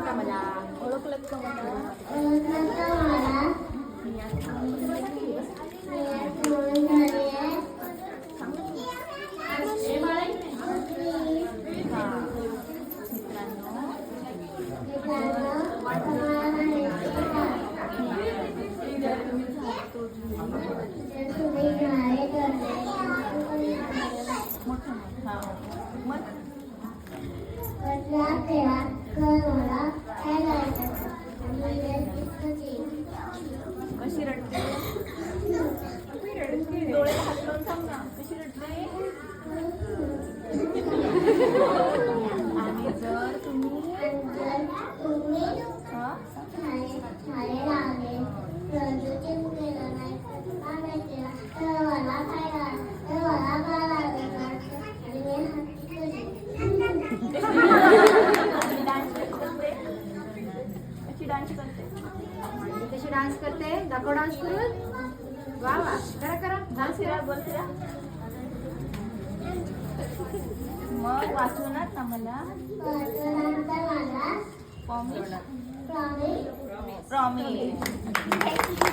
का मला? ओळखलं का मला? मी आता कशी रडते? डोळे हात लावून सांग ना, कशी रडते? आणि जर तुम्ही कशी डान्स करते? दाखव डान्स करून. वा वा, करा करा डान्स करा. बोल फिरा. मग वाचवणार ना मला? प्रॉमिस.